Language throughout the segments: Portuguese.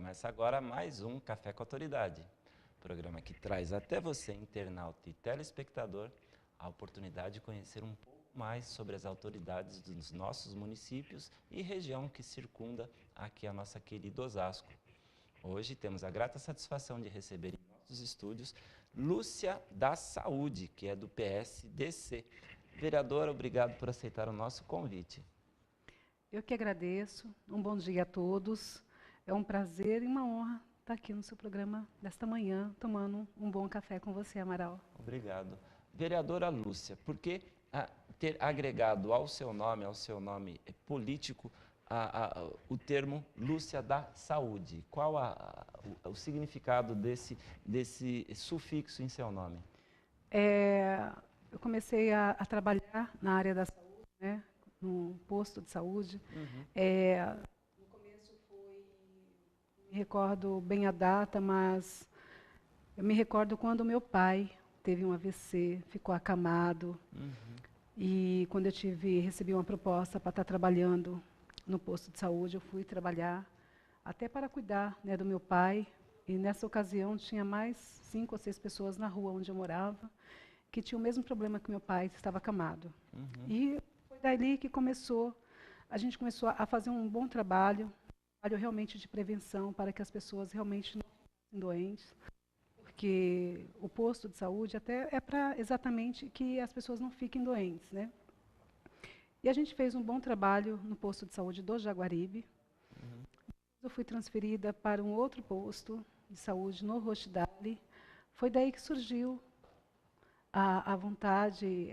Começa agora mais um Café com Autoridade, programa que traz até você, internauta e telespectador, a oportunidade de conhecer um pouco mais sobre as autoridades dos nossos municípios e região que circunda aqui a nossa querida Osasco. Hoje temos a grata satisfação de receber em nossos estúdios Lúcia da Saúde, que é do PSDC. Vereadora, obrigado por aceitar o nosso convite. Eu que agradeço. Um bom dia a todos. É um prazer e uma honra estar aqui no seu programa desta manhã, tomando um bom café com você, Amaral. Obrigado. Vereadora Lúcia, por que ter agregado ao seu nome político, o termo Lúcia da Saúde? Qual o significado desse sufixo em seu nome? Eu comecei a trabalhar na área da saúde, né, no posto de saúde. No começo me recordo bem a data, mas eu me recordo quando meu pai teve um AVC, ficou acamado. E quando eu recebi uma proposta para estar trabalhando no posto de saúde, eu fui trabalhar até para cuidar, né, do meu pai. E nessa ocasião tinha mais 5 ou 6 pessoas na rua onde eu morava que tinham o mesmo problema que meu pai, estava acamado. E foi dali que a gente começou a fazer um bom trabalho realmente de prevenção para que as pessoas realmente não fiquem doentes, porque o posto de saúde até é para exatamente que as pessoas não fiquem doentes, né? E a gente fez um bom trabalho no posto de saúde do Jaguaribe. Eu fui transferida para um outro posto de saúde no Rochdale. Foi daí que surgiu a vontade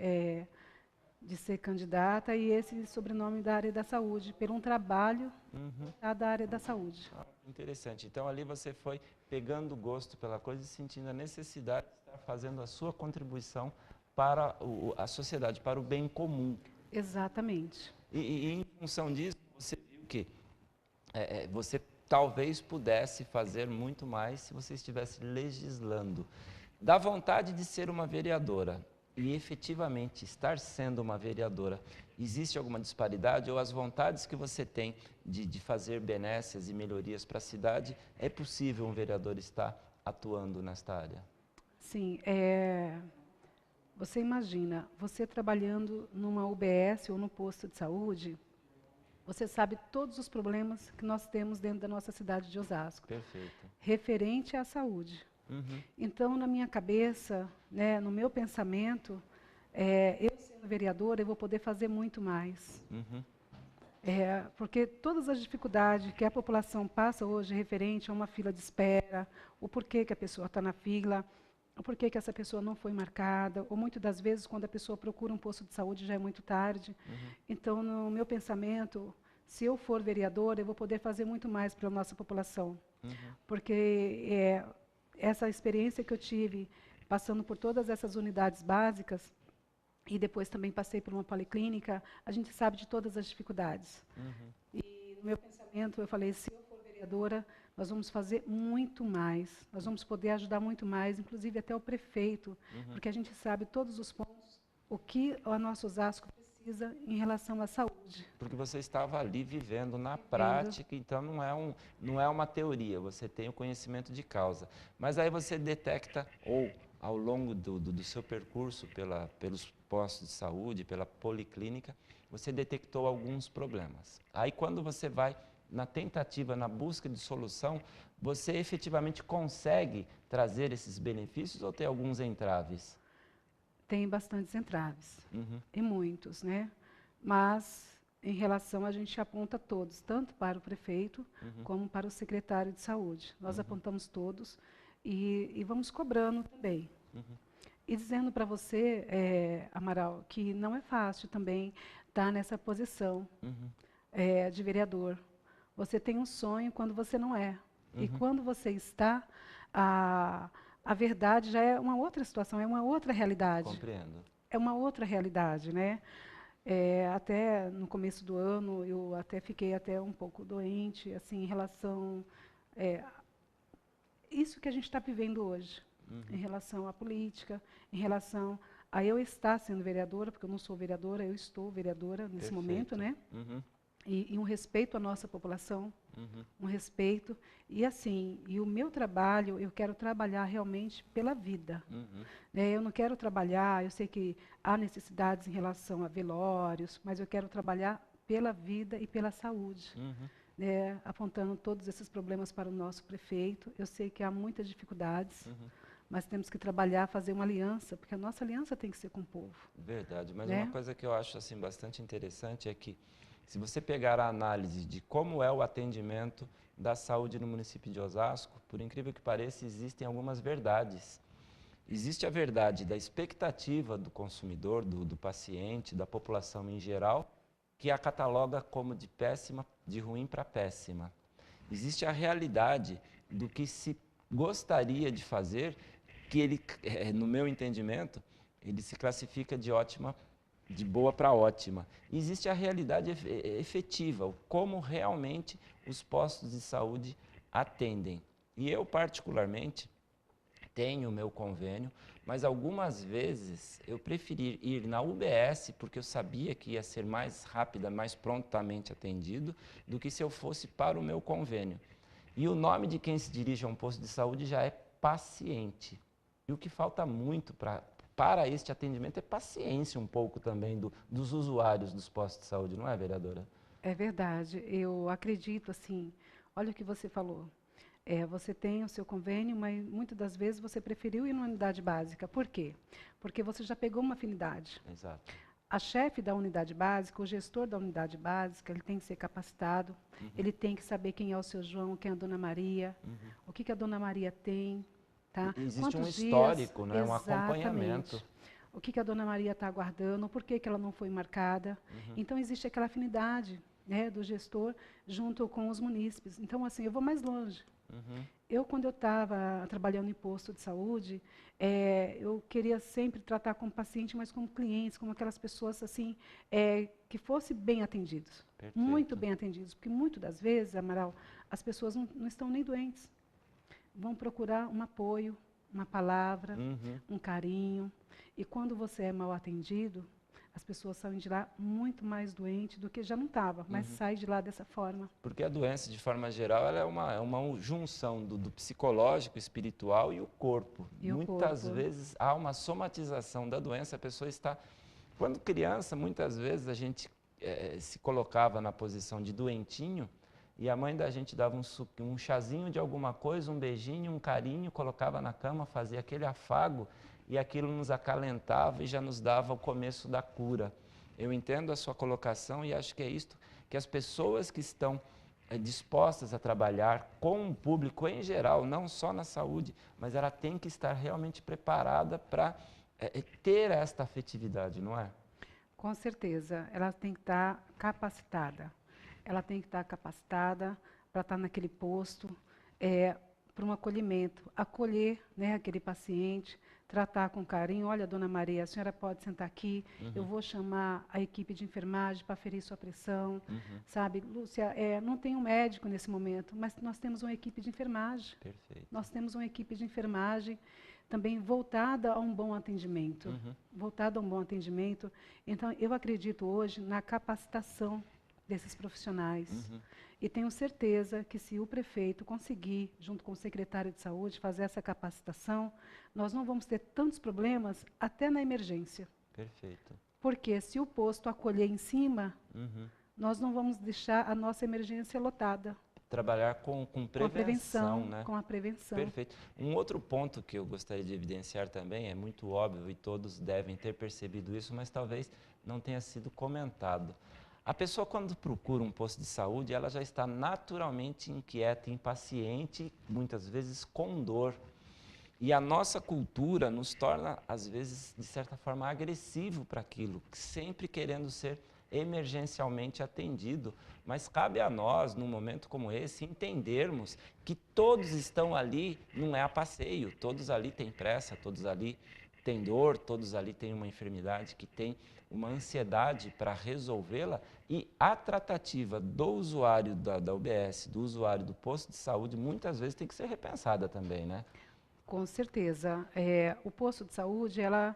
de ser candidata e esse sobrenome da área da saúde, por um trabalho da área da saúde. Interessante. Então, ali você foi pegando gosto pela coisa e sentindo a necessidade de estar fazendo a sua contribuição para a sociedade, para o bem comum. Exatamente. E em função disso, você viu que você talvez pudesse fazer muito mais se você estivesse legislando. Da vontade de ser uma vereadora e efetivamente estar sendo uma vereadora, existe alguma disparidade ou as vontades que você tem de fazer benesses e melhorias para a cidade, é possível um vereador estar atuando nesta área? Sim, você imagina, você trabalhando numa UBS ou no posto de saúde, você sabe todos os problemas que nós temos dentro da nossa cidade de Osasco. Perfeito. Referente à saúde. Então, na minha cabeça, né, no meu pensamento, eu sendo vereadora, eu vou poder fazer muito mais. Porque todas as dificuldades que a população passa hoje referente a uma fila de espera, o porquê que a pessoa está na fila, o porquê que essa pessoa não foi marcada, ou muitas das vezes quando a pessoa procura um posto de saúde já é muito tarde. Então, no meu pensamento, se eu for vereadora, eu vou poder fazer muito mais para a nossa população. Porque essa experiência que eu tive passando por todas essas unidades básicas e depois também passei por uma policlínica, a gente sabe de todas as dificuldades. E no meu pensamento eu falei, se eu for vereadora, nós vamos fazer muito mais, nós vamos poder ajudar muito mais, inclusive até o prefeito, porque a gente sabe todos os pontos, o que o nosso Osasco precisa em relação à saúde. Porque você estava ali vivendo na prática, então não é uma teoria, você tem o conhecimento de causa. Mas aí você detecta, ou ao longo do seu percurso pelos postos de saúde, pela policlínica, você detectou alguns problemas. Aí quando você vai na tentativa, na busca de solução, você efetivamente consegue trazer esses benefícios ou tem alguns entraves? Tem bastantes entraves, e muitos, né? Mas, em relação, a gente aponta todos, tanto para o prefeito, como para o secretário de saúde. Nós apontamos todos e vamos cobrando também. E dizendo para você, Amaral, que não é fácil também estar nessa posição de vereador. Você tem um sonho quando você não é. E quando você está, a verdade já é uma outra situação, é uma outra realidade. Compreendo. É uma outra realidade, né? Até no começo do ano, eu até fiquei até um pouco doente, assim, em relação isso que a gente está vivendo hoje, em relação à política, em relação a eu estar sendo vereadora, porque eu não sou vereadora, eu estou vereadora nesse momento, né? e um respeito à nossa população, um respeito. E assim, e o meu trabalho, eu quero trabalhar realmente pela vida. Eu não quero trabalhar, eu sei que há necessidades em relação a velórios, mas eu quero trabalhar pela vida e pela saúde. Apontando todos esses problemas para o nosso prefeito. Eu sei que há muitas dificuldades, mas temos que trabalhar, fazer uma aliança, porque a nossa aliança tem que ser com o povo. Verdade, mas uma coisa que eu acho assim, bastante interessante é que, se você pegar a análise de como é o atendimento da saúde no município de Osasco, por incrível que pareça, existem algumas verdades. Existe a verdade da expectativa do consumidor, do paciente, da população em geral, que a cataloga como de péssima, de ruim para péssima. Existe a realidade do que se gostaria de fazer, que ele, no meu entendimento, ele se classifica de ótima, de boa para ótima. E existe a realidade efetiva, como realmente os postos de saúde atendem. E eu, particularmente, tenho o meu convênio, mas algumas vezes eu preferi ir na UBS, porque eu sabia que ia ser mais rápida, mais prontamente atendido, do que se eu fosse para o meu convênio. E o nome de quem se dirige a um posto de saúde já é paciente. E o que falta muito para este atendimento é paciência um pouco também dos usuários dos postos de saúde, não é, vereadora? É verdade. Eu acredito, assim, olha o que você falou. Você tem o seu convênio, mas muitas das vezes você preferiu ir numa unidade básica. Por quê? Porque você já pegou uma afinidade. Exato. A chefe da unidade básica, o gestor da unidade básica, ele tem que ser capacitado, ele tem que saber quem é o seu João, quem é a Dona Maria, o que a Dona Maria tem. Tá? Existe um Quantos histórico, dias, né? Um acompanhamento. O que a Dona Maria está aguardando, por que ela não foi marcada. Então, existe aquela afinidade, né, do gestor junto com os munícipes. Então, assim, eu vou mais longe. Eu, quando eu estava trabalhando em posto de saúde, eu queria sempre tratar como paciente, mas como clientes, como aquelas pessoas assim, que fossem bem atendidos. Perfeito. Muito bem atendidos. Porque, muitas das vezes, Amaral, as pessoas não estão nem doentes. Vão procurar um apoio, uma palavra, um carinho. E quando você é mal atendido, as pessoas saem de lá muito mais doentes do que já não estava, mas saem de lá dessa forma. Porque a doença, de forma geral, ela é uma junção do psicológico, espiritual e o corpo. E Muitas vezes há uma somatização da doença, a pessoa está... Quando criança, muitas vezes a gente se colocava na posição de doentinho e a mãe da gente dava um chazinho de alguma coisa, um beijinho, um carinho, colocava na cama, fazia aquele afago e aquilo nos acalentava e já nos dava o começo da cura. Eu entendo a sua colocação e acho que é isto que as pessoas que estão dispostas a trabalhar com o público em geral, não só na saúde, mas ela tem que estar realmente preparada para ter esta afetividade, não é? Com certeza, ela tem que estar capacitada. Ela tem que estar capacitada para estar naquele posto, para um acolhimento, acolher, né, aquele paciente, tratar com carinho. Olha, Dona Maria, a senhora pode sentar aqui, eu vou chamar a equipe de enfermagem para aferir sua pressão, sabe? Lúcia, não tem um médico nesse momento, mas nós temos uma equipe de enfermagem. Perfeito. Nós temos uma equipe de enfermagem também voltada a um bom atendimento. Voltada a um bom atendimento. Então, eu acredito hoje na capacitação desses profissionais. E tenho certeza que, se o prefeito conseguir, junto com o secretário de saúde, fazer essa capacitação, nós não vamos ter tantos problemas até na emergência. Perfeito. Porque, se o posto acolher em cima, nós não vamos deixar a nossa emergência lotada. Trabalhar com prevenção, né? Com a prevenção. Perfeito. Um outro ponto que eu gostaria de evidenciar também, é muito óbvio e todos devem ter percebido isso, mas talvez não tenha sido comentado. A pessoa, quando procura um posto de saúde, ela já está naturalmente inquieta, impaciente, muitas vezes com dor. E a nossa cultura nos torna, às vezes, de certa forma, agressivo para aquilo, sempre querendo ser emergencialmente atendido. Mas cabe a nós, num momento como esse, entendermos que todos estão ali, não é a passeio, todos ali têm pressa, todos ali têm dor, todos ali têm uma enfermidade que tem uma ansiedade para resolvê-la, e a tratativa do usuário da UBS, do usuário do posto de saúde, muitas vezes tem que ser repensada também, né? Com certeza. O posto de saúde, ela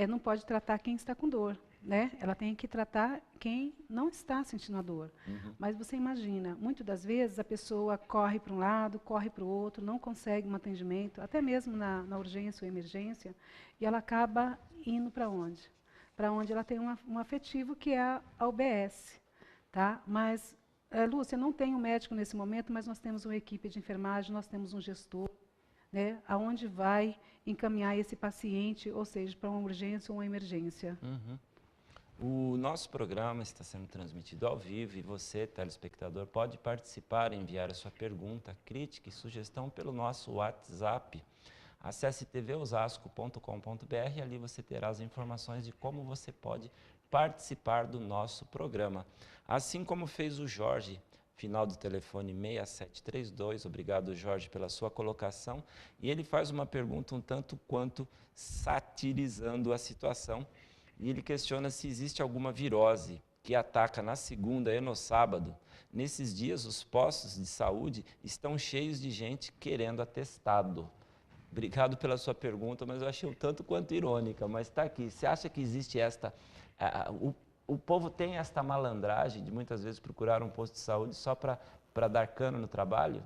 não pode tratar quem está com dor. né? Ela tem que tratar quem não está sentindo a dor. Mas você imagina, muitas das vezes a pessoa corre para um lado, corre para o outro, não consegue um atendimento, até mesmo na urgência ou emergência, e ela acaba indo para onde? Para onde ela tem um afetivo que é a UBS. Tá? Mas, Lúcia, não tem um médico nesse momento, mas nós temos uma equipe de enfermagem, nós temos um gestor, né, aonde vai encaminhar esse paciente, ou seja, para uma urgência ou uma emergência. O nosso programa está sendo transmitido ao vivo e você, telespectador, pode participar, enviar a sua pergunta, crítica e sugestão pelo nosso WhatsApp. Acesse tvosasco.com.br e ali você terá as informações de como você pode participar do nosso programa. Assim como fez o Jorge, final do telefone 6732, obrigado Jorge pela sua colocação, e ele faz uma pergunta um tanto quanto satirizando a situação, e ele questiona se existe alguma virose que ataca na segunda e no sábado. Nesses dias, os postos de saúde estão cheios de gente querendo atestado. Obrigado pela sua pergunta, mas eu achei um tanto quanto irônica, mas está aqui. Você acha que existe o povo tem esta malandragem de muitas vezes procurar um posto de saúde só para dar cano no trabalho?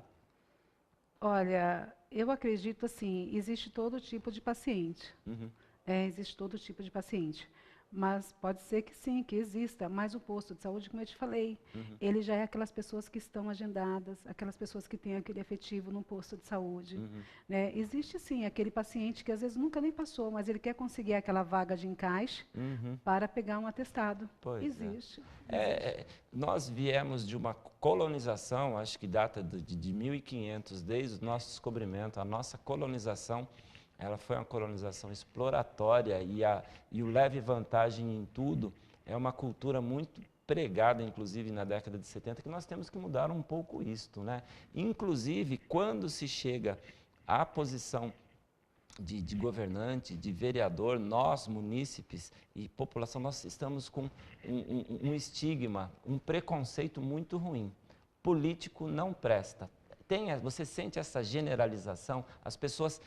Olha, eu acredito assim, existe todo tipo de paciente. Existe todo tipo de paciente. Mas pode ser que sim, que exista. Mas o posto de saúde, como eu te falei, ele já é aquelas pessoas que estão agendadas, aquelas pessoas que têm aquele efetivo no posto de saúde. Né? Existe sim aquele paciente que às vezes nunca nem passou, mas ele quer conseguir aquela vaga de encaixe para pegar um atestado. Pois existe. Nós viemos de uma colonização, acho que data de 1500, desde o nosso descobrimento, a nossa colonização. Ela foi uma colonização exploratória e o leve vantagem em tudo é uma cultura muito pregada, inclusive na década de 70, que nós temos que mudar um pouco isto, né? Inclusive, quando se chega à posição de governante, de vereador, nós, munícipes e população, nós estamos com um estigma, um preconceito muito ruim. Político não presta. Você sente essa generalização? As pessoas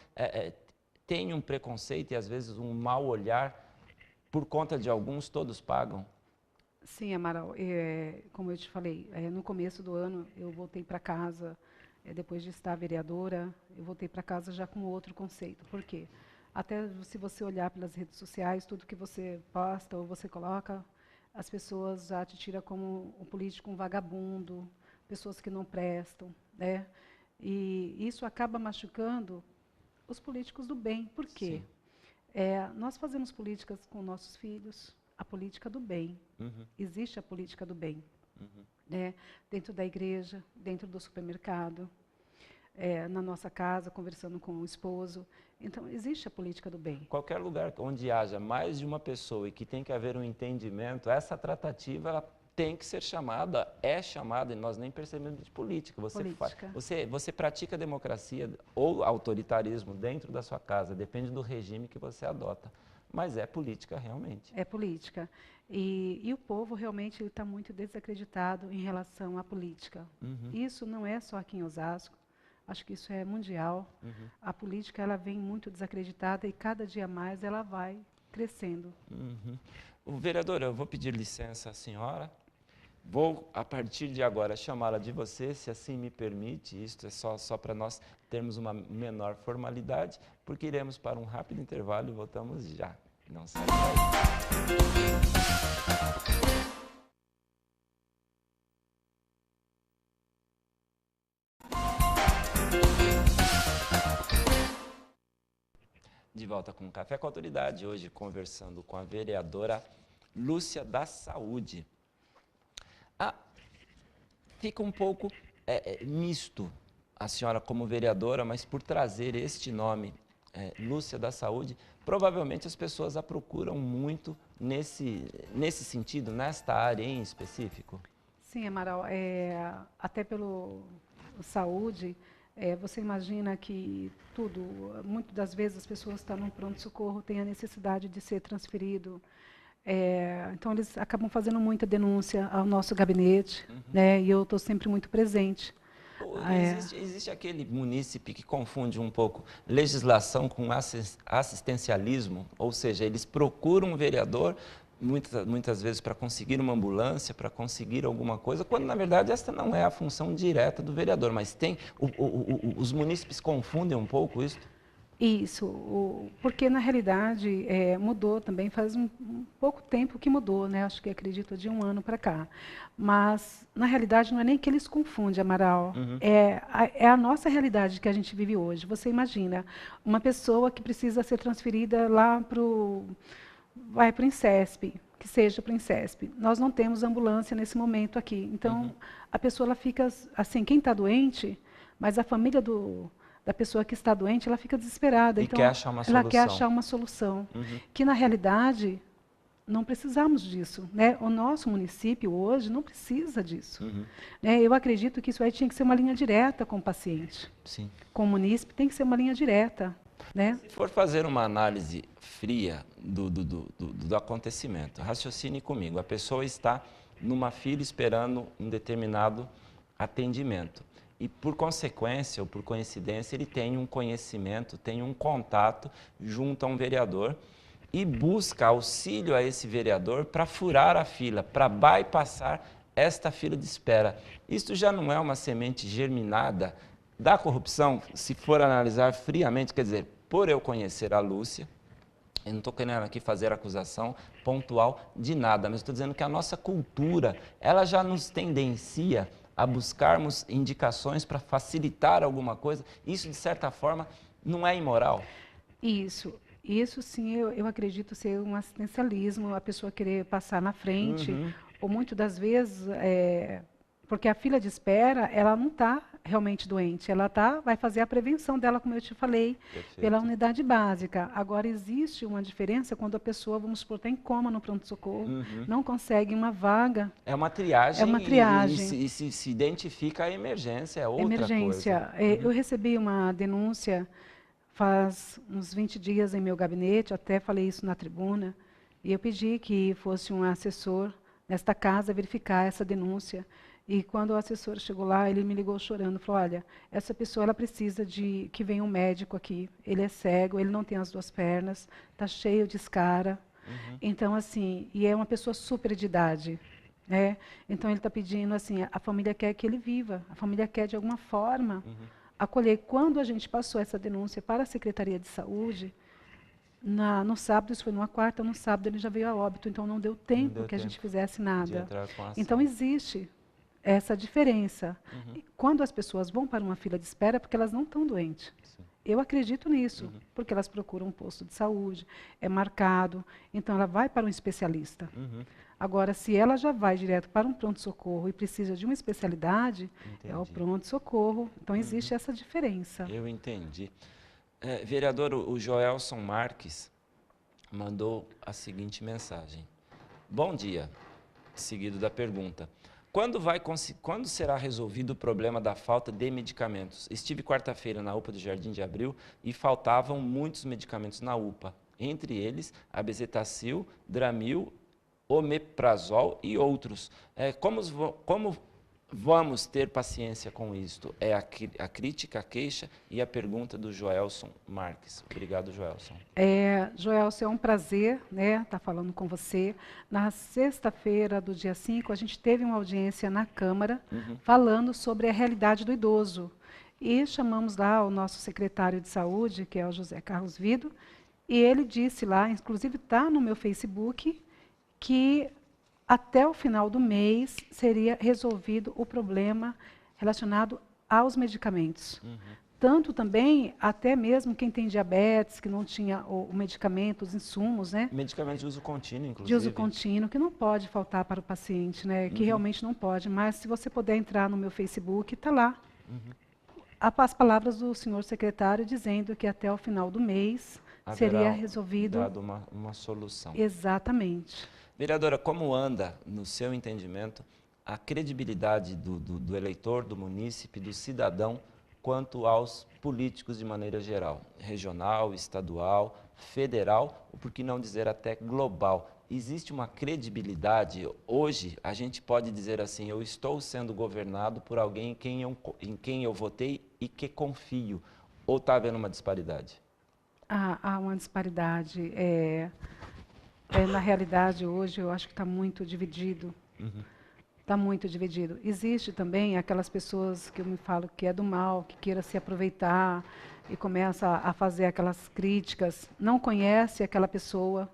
tem um preconceito e, às vezes, um mau olhar, por conta de alguns, todos pagam? Sim, Amaral, como eu te falei, no começo do ano eu voltei para casa, depois de estar vereadora, eu voltei para casa já com outro conceito. Por quê? Até se você olhar pelas redes sociais, tudo que você posta ou você coloca, as pessoas já te tiram como um político, um vagabundo, pessoas que não prestam, né? E isso acaba machucando os políticos do bem. Por quê? Nós fazemos políticas com nossos filhos, a política do bem. Existe a política do bem. Né? Dentro da igreja, dentro do supermercado, na nossa casa, conversando com o esposo. Então, existe a política do bem. Qualquer lugar onde haja mais de uma pessoa e que tem que haver um entendimento, essa tratativa ela tem que ser chamada, é chamada, e nós nem percebemos de política. Você pratica democracia ou autoritarismo dentro da sua casa, depende do regime que você adota. Mas é política realmente. É política. E o povo realmente está muito desacreditado em relação à política. Isso não é só aqui em Osasco, acho que isso é mundial. A política ela vem muito desacreditada e cada dia mais ela vai crescendo. Vereadora, eu vou pedir licença à senhora. Vou, a partir de agora, chamá-la de você, se assim me permite. Isto é só para nós termos uma menor formalidade, porque iremos para um rápido intervalo e voltamos já. Não sai daí. De volta com o Café com a Autoridade, hoje conversando com a vereadora Lúcia da Saúde. Fica um pouco misto a senhora como vereadora, mas por trazer este nome, Lúcia da Saúde, provavelmente as pessoas a procuram muito nesse sentido, nesta área em específico. Sim, Amaral, até pelo saúde, você imagina que muitas das vezes as pessoas estão num pronto-socorro, têm a necessidade de ser transferido. Então, eles acabam fazendo muita denúncia ao nosso gabinete, né? E eu estou sempre muito presente. Existe aquele munícipe que confunde um pouco legislação com assistencialismo, ou seja, eles procuram um vereador, muitas vezes para conseguir uma ambulância, para conseguir alguma coisa, quando na verdade essa não é a função direta do vereador, mas os munícipes confundem um pouco isso? Isso, porque na realidade mudou também, faz um pouco tempo que mudou, né? Acho que acredito de um ano para cá. Mas na realidade não é nem que eles confundem, Amaral, é a nossa realidade que a gente vive hoje. Você imagina uma pessoa que precisa ser transferida lá para o INSESP, que seja para o INSESP. Nós não temos ambulância nesse momento aqui. Então a pessoa ela fica assim, quem está doente, mas a família da pessoa que está doente, ela fica desesperada. E então, quer achar uma ela solução. quer achar uma solução. Que, na realidade, não precisamos disso. Né? O nosso município, hoje, não precisa disso. Né? Eu acredito que isso aí tinha que ser uma linha direta com o paciente. Sim. Com o munícipe, tem que ser uma linha direta. Né? Se for fazer uma análise fria do acontecimento, raciocine comigo. A pessoa está numa fila esperando um determinado atendimento. E, por consequência ou por coincidência, ele tem um conhecimento, tem um contato junto a um vereador e busca auxílio a esse vereador para furar a fila, para bypassar esta fila de espera. Isto já não é uma semente germinada da corrupção, se for analisar friamente, quer dizer, por eu conhecer a Lúcia, eu não estou querendo aqui fazer acusação pontual de nada, mas estou dizendo que a nossa cultura, ela já nos tendencia a buscarmos indicações para facilitar alguma coisa. Isso, de certa forma, não é imoral? Isso sim, eu acredito ser um assistencialismo, a pessoa querer passar na frente, ou muitas das vezes, porque a fila de espera, ela não está realmente doente, ela vai fazer a prevenção dela, como eu te falei, pela unidade básica. Agora, existe uma diferença quando a pessoa, vamos supor, está em coma no pronto-socorro, não consegue uma vaga. É uma triagem, é uma triagem. E se identifica a emergência, é outra emergência. coisa. Eu recebi uma denúncia faz uns 20 dias em meu gabinete, até falei isso na tribuna, e eu pedi que fosse um assessor nesta casa verificar essa denúncia. E quando o assessor chegou lá, ele me ligou chorando, falou, olha, essa pessoa ela precisa de que venha um médico aqui. Ele é cego, ele não tem as duas pernas, está cheio de escara. Então, assim, e é uma pessoa super de idade. Né? Então, ele está pedindo, assim, a família quer que ele viva, a família quer, de alguma forma, acolher. Quando a gente passou essa denúncia para a Secretaria de Saúde, no sábado, isso foi numa quarta, no sábado ele já veio a óbito, então não deu tempo que a gente fizesse nada. Então, existe essa diferença. Quando as pessoas vão para uma fila de espera, é porque elas não estão doentes. Sim. Eu acredito nisso, porque elas procuram um posto de saúde, é marcado, então ela vai para um especialista. Agora, se ela já vai direto para um pronto-socorro e precisa de uma especialidade, é o pronto-socorro. Então, existe essa diferença. Eu entendi. Vereador, o Joelson Marques mandou a seguinte mensagem. Bom dia, seguido da pergunta. Quando será resolvido o problema da falta de medicamentos? Estive quarta-feira na UPA do Jardim de Abril e faltavam muitos medicamentos na UPA, entre eles a bezetacil, Dramil, omeprazol e outros. Como vamos ter paciência com isto? É a crítica, a queixa e a pergunta do Joelson Marques. Obrigado, Joelson. Joelson, é um prazer estar falando com você. Na sexta-feira do dia 5, a gente teve uma audiência na Câmara falando sobre a realidade do idoso. E chamamos lá o nosso secretário de saúde, que é o José Carlos Vido, e ele disse lá, inclusive está no meu Facebook, que até o final do mês seria resolvido o problema relacionado aos medicamentos. Tanto também, até mesmo quem tem diabetes, que não tinha o medicamento, os insumos, né? Medicamentos de uso contínuo, inclusive. De uso contínuo, que não pode faltar para o paciente, né? Que realmente não pode. Mas se você puder entrar no meu Facebook, está lá. As palavras do senhor secretário dizendo que até o final do mês seria resolvido. Dado uma solução. Exatamente. Vereadora, como anda, no seu entendimento, a credibilidade do eleitor, do munícipe, do cidadão, quanto aos políticos de maneira geral, regional, estadual, federal, ou por que não dizer até global? Existe uma credibilidade? Hoje, a gente pode dizer assim, eu estou sendo governado por alguém em quem eu votei e que confio, ou está havendo uma disparidade? Há uma disparidade. na realidade, hoje, eu acho que está muito dividido. Está muito dividido. Existe também aquelas pessoas que eu me falo que é do mal, que queira se aproveitar e começa a fazer aquelas críticas, não conhece aquela pessoa,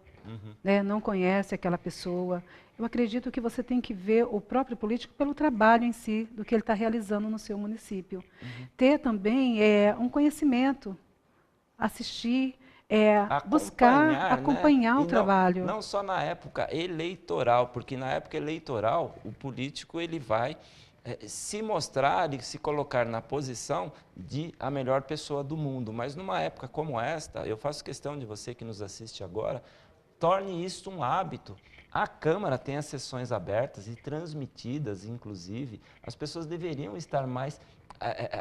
né? Não conhece aquela pessoa. Eu acredito que você tem que ver o próprio político pelo trabalho em si, do que ele está realizando no seu município. Ter também um conhecimento, assistir, buscar Acompanhar, né? acompanhar o E não, trabalho. não só na época eleitoral, porque na época eleitoral o político ele vai se mostrar e se colocar na posição de a melhor pessoa do mundo. Mas numa época como esta, eu faço questão de você que nos assiste agora, torne isso um hábito. A Câmara tem as sessões abertas e transmitidas, inclusive. As pessoas deveriam estar mais,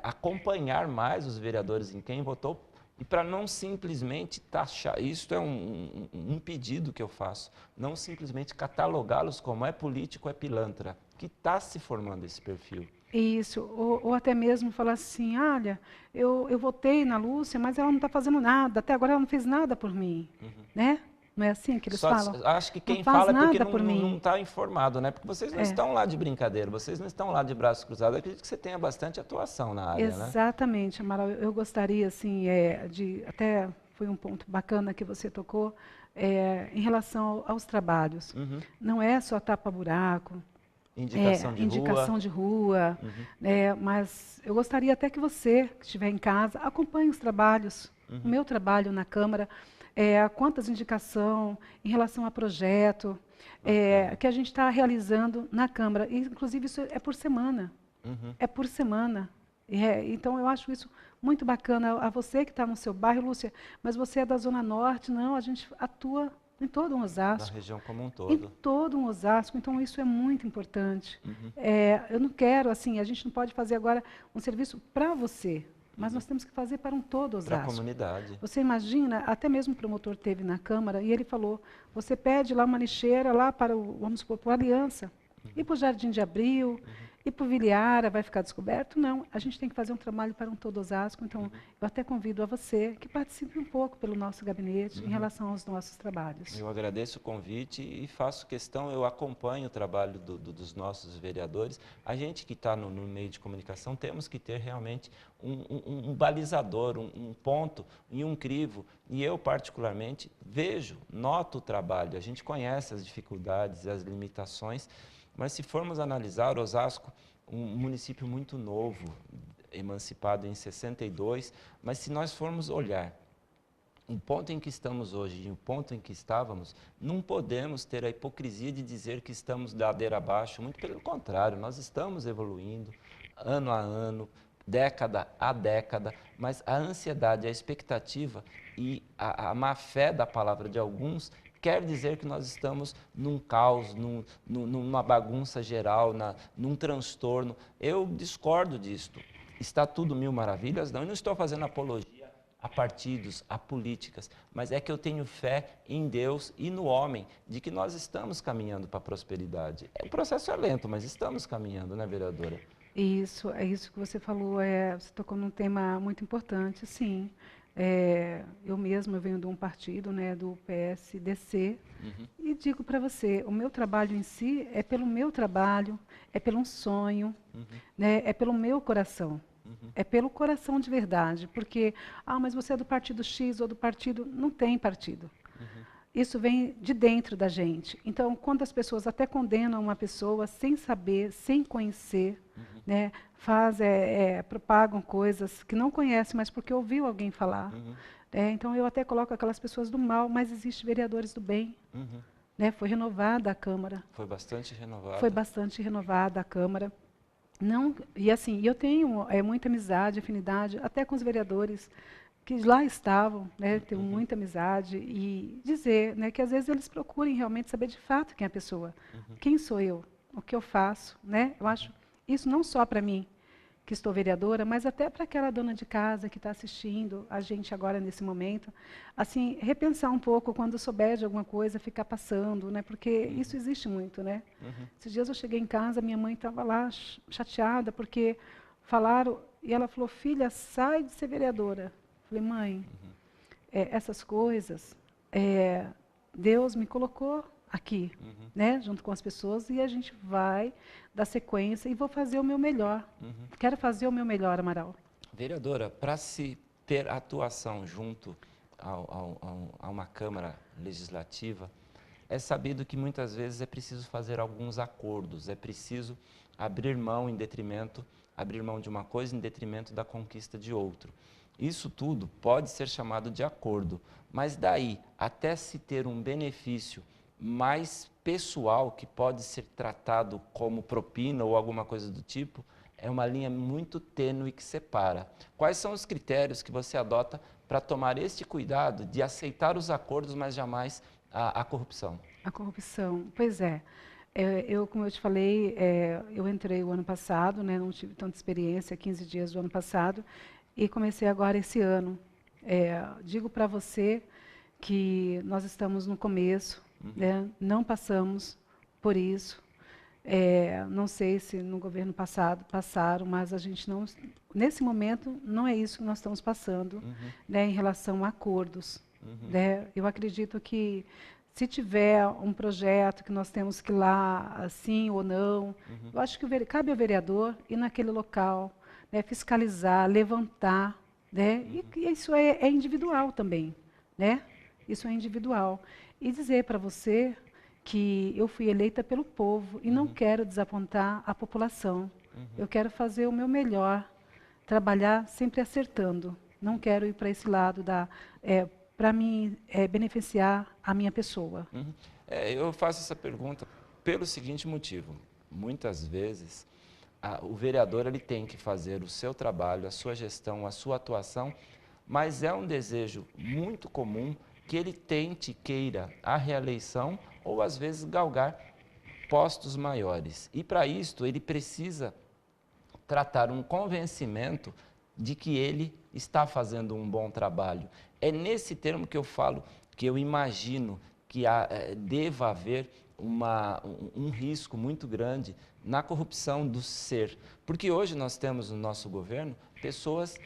acompanhar mais os vereadores em quem votou, e para não simplesmente taxar, isso é um pedido que eu faço, não simplesmente catalogá-los como é político, é pilantra, que está se formando esse perfil. Isso, ou até mesmo falar assim, olha, eu votei na Lúcia, mas ela não está fazendo nada, até agora ela não fez nada por mim, né? Não é assim que eles falam? Acho que Não quem faz fala é porque nada por não mim. está informado, né? Porque vocês não É, estão lá de brincadeira, vocês não estão lá de braços cruzados. Eu acredito que você tenha bastante atuação na área, né? exatamente, Amaral. Eu gostaria, assim, até foi um ponto bacana que você tocou, em relação aos trabalhos. Não é só tapa-buraco, Indicação de rua. indicação de rua, né, mas eu gostaria até que você, que estiver em casa, acompanhe os trabalhos, o meu trabalho na Câmara, quantas indicação em relação a projeto, que a gente está realizando na Câmara. E, inclusive, isso é por semana. É por semana. Então, eu acho isso muito bacana. A você que está no seu bairro, Lúcia, mas você é da Zona Norte, não, a gente atua em todo um Na Osasco. região como um Em todo. todo um Osasco, então isso é muito importante. Eu não quero, assim, a gente não pode fazer agora um serviço para você, mas nós temos que fazer para um todo Para a Osasco. comunidade. Você imagina, até mesmo o promotor teve na Câmara e ele falou, você pede lá uma lixeira lá para vamos supor, para o Aliança, e para o Jardim de Abril, e para o Viliara, vai ficar descoberto? Não, a gente tem que fazer um trabalho para um todo Osasco, então eu até convido a você que participe um pouco pelo nosso gabinete em relação aos nossos trabalhos. Eu agradeço o convite e faço questão, eu acompanho o trabalho dos nossos vereadores. A gente que está no meio de comunicação temos que ter realmente um balizador, um ponto e um crivo. E eu, particularmente, noto o trabalho. A gente conhece as dificuldades e as limitações, mas se formos analisar, Osasco, um município muito novo, emancipado em 62, mas se nós formos olhar o ponto em que estamos hoje e o ponto em que estávamos, não podemos ter a hipocrisia de dizer que estamos ladeira abaixo, muito pelo contrário, nós estamos evoluindo ano a ano, década a década, mas a ansiedade, a expectativa e a má fé da palavra de alguns quer dizer que nós estamos num caos, numa bagunça geral, num transtorno. Eu discordo disto. Está tudo mil maravilhas? Não, eu não estou fazendo apologia a partidos, a políticas, mas é que eu tenho fé em Deus e no homem, de que nós estamos caminhando para a prosperidade. O processo é lento, mas estamos caminhando, né, vereadora? Isso, é isso que você falou, você tocou num tema muito importante, sim. Eu mesma venho de um partido, né, do PSDC, e digo para você, o meu trabalho em si é pelo meu trabalho, é pelo um sonho, né, é pelo meu coração. É pelo coração de verdade, porque, mas você é do partido X ou do partido... Não tem partido. Isso vem de dentro da gente. Então, quando as pessoas até condenam uma pessoa sem saber, sem conhecer, né, propagam coisas que não conhecem, mas porque ouviu alguém falar. Então, eu até coloco aquelas pessoas do mal, mas existem vereadores do bem. Né, foi renovada a Câmara. Foi bastante renovada. Foi bastante renovada a Câmara. Não, e assim, eu tenho muita amizade, afinidade, até com os vereadores que lá estavam, né, tenho muita amizade, e dizer, né, que às vezes eles procurem realmente saber de fato quem é a pessoa. Quem sou eu? O que eu faço? Né? Eu acho isso não só para mim, que estou vereadora, mas até para aquela dona de casa que está assistindo a gente agora nesse momento, assim, repensar um pouco quando souber de alguma coisa, ficar passando, né? Porque isso existe muito, né? Esses dias eu cheguei em casa, minha mãe estava lá chateada porque falaram e ela falou: filha, sai de ser vereadora. Eu falei: mãe, essas coisas Deus me colocou aqui, né, junto com as pessoas, e a gente vai dar sequência e vou fazer o meu melhor. Quero fazer o meu melhor, Amaral. Vereadora, para se ter atuação junto a uma Câmara Legislativa, é sabido que muitas vezes é preciso fazer alguns acordos, é preciso abrir mão de uma coisa em detrimento da conquista de outro. Isso tudo pode ser chamado de acordo, mas daí até se ter um benefício mais pessoal, que pode ser tratado como propina ou alguma coisa do tipo, é uma linha muito tênue que separa. Quais são os critérios que você adota para tomar este cuidado de aceitar os acordos, mas jamais a corrupção? A corrupção, pois é. Como eu te falei, eu entrei o ano passado, né, não tive tanta experiência, 15 dias do ano passado, e comecei agora esse ano. Digo para você que nós estamos no começo, né, não passamos por isso. Não sei se no governo passado passaram, mas a gente não, nesse momento, não é isso que nós estamos passando, né, em relação a acordos. Né? Eu acredito que se tiver um projeto que nós temos que ir lá, assim ou não, eu acho que cabe ao vereador ir naquele local, né, fiscalizar, levantar, né, e isso é individual também, né? Isso é individual. E dizer para você que eu fui eleita pelo povo e não quero desapontar a população. Eu quero fazer o meu melhor, trabalhar sempre acertando. Não quero ir para esse lado para mim beneficiar a minha pessoa. Eu faço essa pergunta pelo seguinte motivo. Muitas vezes, o vereador ele tem que fazer o seu trabalho, a sua gestão, a sua atuação, mas é um desejo muito comum que ele queira a reeleição ou, às vezes, galgar postos maiores. E, para isto, ele precisa tratar um convencimento de que ele está fazendo um bom trabalho. É nesse termo que eu falo, que eu imagino que deva haver um risco muito grande na corrupção do ser. Porque hoje nós temos no nosso governo pessoas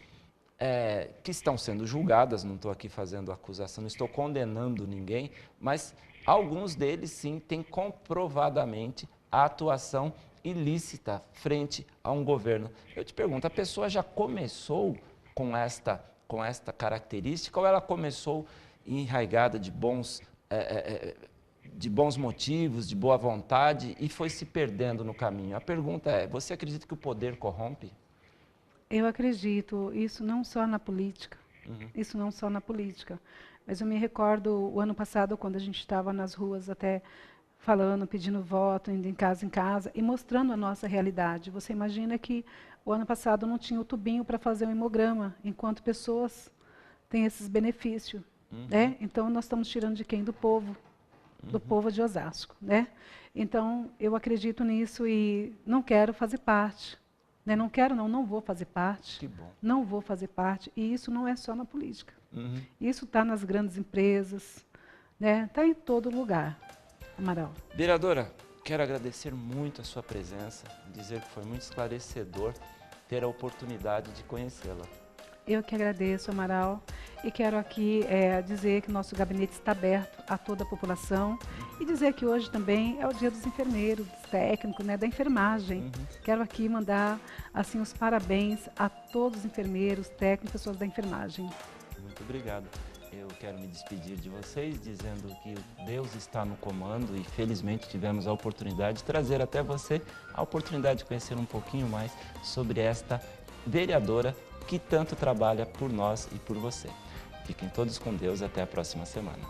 que estão sendo julgadas, não estou aqui fazendo acusação, não estou condenando ninguém, mas alguns deles, sim, têm comprovadamente a atuação ilícita frente a um governo. Eu te pergunto, a pessoa já começou com esta característica ou ela começou enraigada de bons motivos, de boa vontade e foi se perdendo no caminho? A pergunta é, você acredita que o poder corrompe? Eu acredito, isso não só na política, isso não só na política, mas eu me recordo o ano passado, quando a gente estava nas ruas até falando, pedindo voto, indo em casa e mostrando a nossa realidade. Você imagina que o ano passado não tinha o tubinho para fazer um hemograma, enquanto pessoas têm esses benefícios. Né? Então, nós estamos tirando de quem? Do povo de Osasco. Né? Então, eu acredito nisso e não quero fazer parte. Né? Não quero, não vou fazer parte. Que bom. Não vou fazer parte. E isso não é só na política. Isso está nas grandes empresas, né? Está em todo lugar, Amaral. Vereadora, quero agradecer muito a sua presença, dizer que foi muito esclarecedor ter a oportunidade de conhecê-la. Eu que agradeço, Amaral, e quero aqui dizer que nosso gabinete está aberto a toda a população e dizer que hoje também é o dia dos enfermeiros, dos técnicos, né, da enfermagem. Quero aqui mandar assim, os parabéns a todos os enfermeiros, técnicos, pessoas da enfermagem. Muito obrigado. Eu quero me despedir de vocês dizendo que Deus está no comando e felizmente tivemos a oportunidade de trazer até você a oportunidade de conhecer um pouquinho mais sobre esta vereadora que tanto trabalha por nós e por você. Fiquem todos com Deus, até a próxima semana.